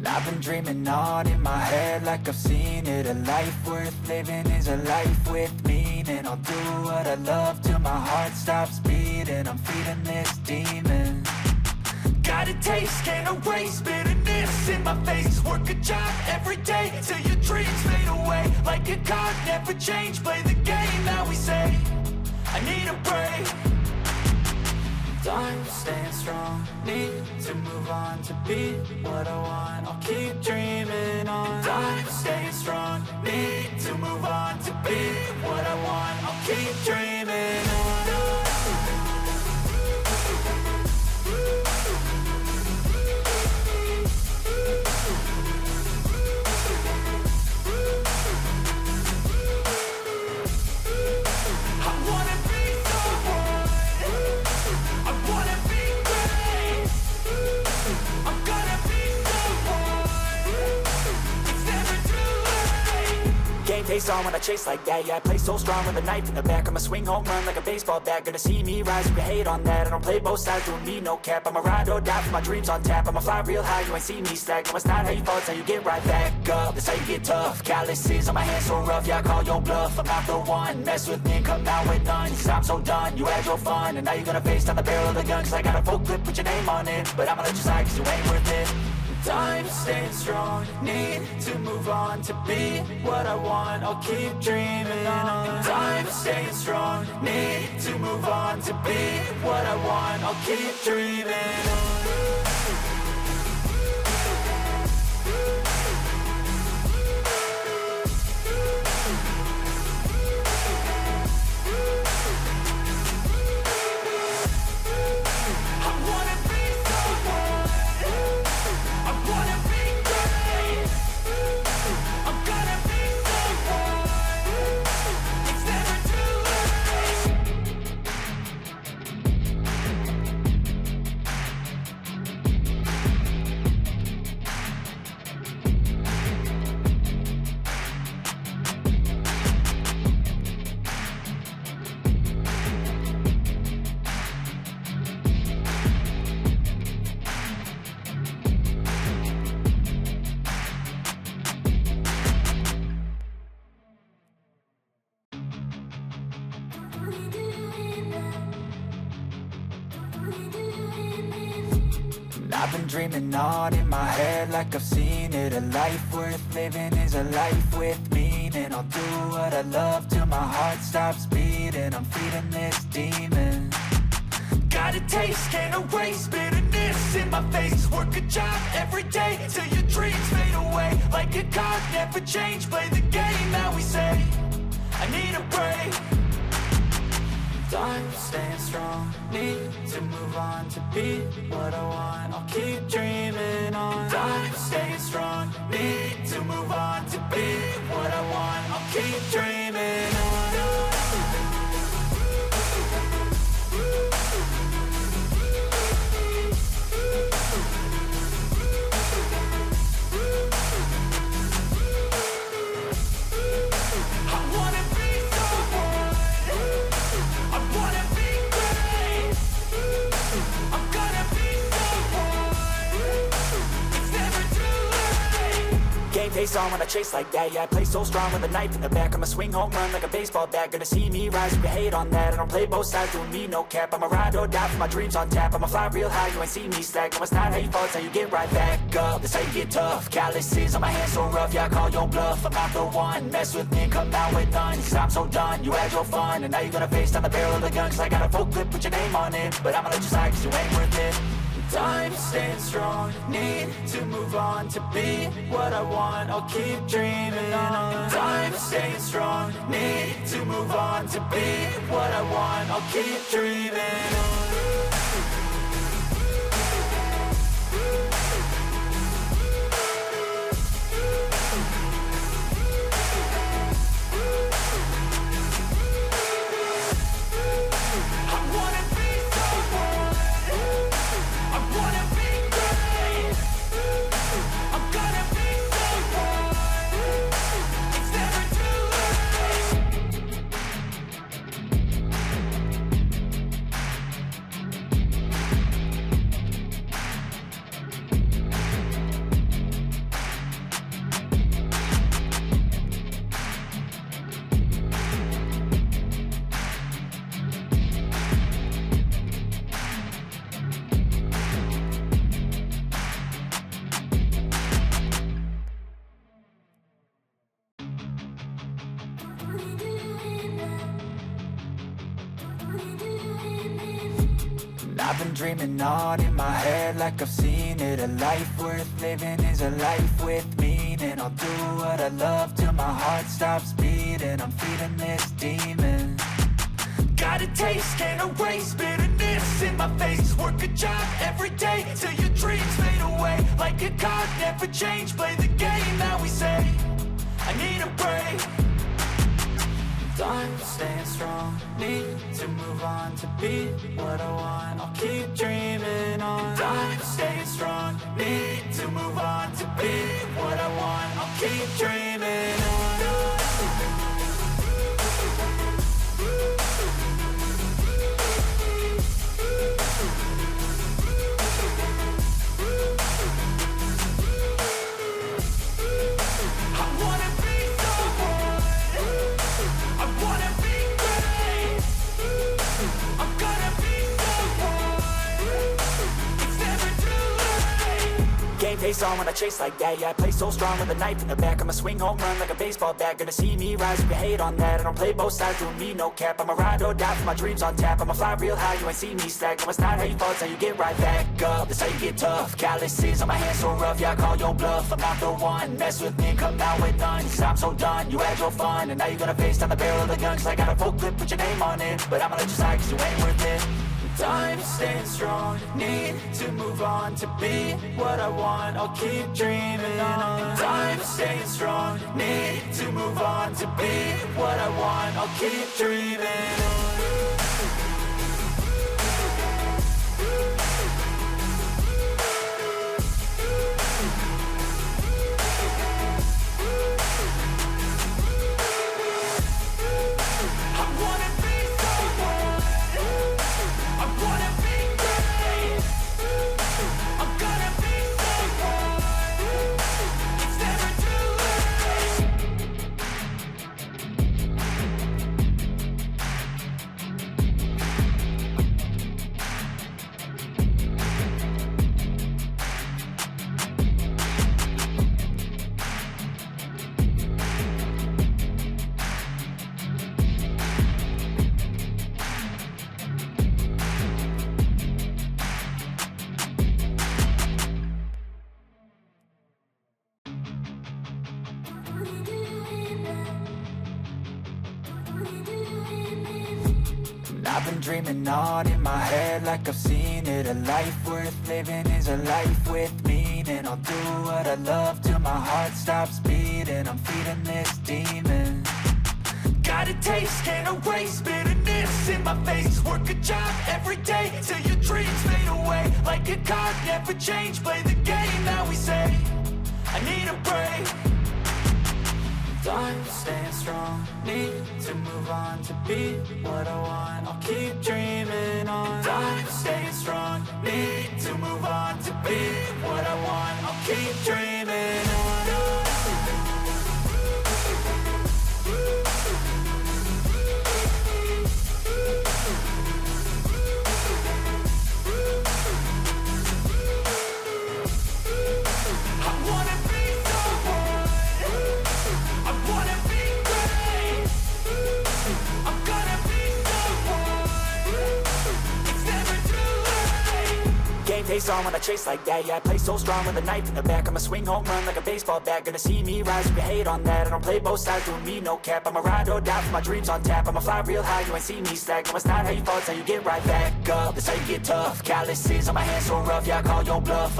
I've been dreaming on in my head like I've seen it. A life worth living is a life with meaning. I'll do what I love till my heart stops beating. I'm feeding this demon. Got a taste, can't erase bitterness in my face. Work a job every day till your dreams fade away. Like a card, never change, play the game that we say. I need a break. I'm staying strong, need to move on to be what I want. I'll keep dreaming on. I'm staying strong, need to move on to be what I want. I'll keep dreaming on. Face on when I chase like that. Yeah, I play so strong with a knife in the back. I'ma swing home run like a baseball bat. Gonna see me rise if you hate on that. I don't play both sides, don't need no cap. I'ma ride or die for my dreams on tap. I'ma fly real high, you ain't see me slack. No, it's not how you fall, it's how you get right back up. That's how you get tough. Calluses on my hands so rough, yeah, I call your bluff. I'm not the one, mess with me and come down with none. Cause I'm so done, you had your fun. And now you're gonna face down the barrel of the gun. Cause I got a full clip with your name on it. But I'ma let you slide cause you ain't worth it. I'm staying strong, need to move on to be what I want. I'll keep dreaming on. I'm staying strong, need to move on to be what I want. I'll keep dreaming on. I've been dreaming on in my head like I've seen it. A life worth living is a life with meaning. I'll do what I love till my heart stops beating. I'm feeding this demon. Got a taste, can't erase bitterness in my face. Work a job every day till your dreams fade away. Like a card, never change, play the game that we say. I need a break. I'm staying strong, need to move on to be what I want. I'll keep dreaming on. I'm staying strong, need to move on to be what I want. I'll keep dreaming on. Face on when I chase like that. Yeah, I play so strong with a knife in the back. I'ma swing home run like a baseball bat. Gonna see me rise if you hate on that. I don't play both sides, don't need no cap. I'ma ride or die for my dreams on tap. I'ma fly real high, you ain't see me slack. No, it's not how you fall, it's how you get right back up. That's how you get tough. Calluses on my hands so rough, yeah, I call your bluff. I'm not the one, mess with me and come down with none. Cause I'm so done, you had your fun. And now you're gonna face down the barrel of the gun. Cause I got a full clip with your name on it. But I'ma let you slide cause you ain't worth it. I'm staying strong, need to move on to be what I want. I'll keep dreaming on. I'm staying strong, need to move on to be what I want. I'll keep dreaming on. I've been dreaming on in my head like I've seen it. A life worth living is a life with meaning. I'll do what I love till my heart stops beating. I'm feeding this demon. Got a taste, can't erase bitterness in my face. Work a job every day till your dreams fade away. Like a card, never change, play the game that we say. I need a break. I'm staying strong, need to move on to be what I want. I'll keep dreaming on. I'm staying strong, need to move on to be what I want. I'll keep dreaming on. Face on when I chase like that. Yeah, I play so strong with a knife in the back. I'ma swing home run like a baseball bat. Gonna see me rise, you can hate on that. I don't play both sides, doing me no cap. I'ma ride or die for my dreams on tap. I'ma fly real high, you ain't see me slack. No, it's not how you fall, it's how you get right back up. That's how you get tough. Calluses on my hands so rough, yeah, I call your bluff. I'm not the one, mess with me and come out with none. Cause I'm so done, you had your fun. And now you're gonna face down the barrel of the gun. Cause I got a full clip, put your name on it. But I'ma let you slide cause you ain't worth it. I'm staying strong, need to move on to be what I want. I'll keep dreaming on. I'm staying strong, need to move on to be what I want. I'll keep dreaming on. I've been dreaming on in my head like I've seen it. A life worth living is a life with meaning. I'll do what I love till my heart stops beating. I'm feeding this demon. Got a taste, can't erase bitterness in my face. Work a job every day till your dreams fade away. Like a card, never change, play the game that we say. I need a break. I'm staying strong, need to move on to be what I want. I'll keep dreaming on. I'm staying strong, need to move on to be what I want. I'll keep dreaming on. Face on when I chase like that. Yeah, I play so strong with a knife in the back. I'ma swing home run like a baseball bat. Gonna see me rise, you can hate on that. I don't play both sides, doing me no cap. I'ma ride or die for my dreams on tap. I'ma fly real high, you ain't see me slack. No, it's not how you fall, it's how you get right back up. That's how you get tough. Calluses on my hands so rough, yeah, I call your bluff.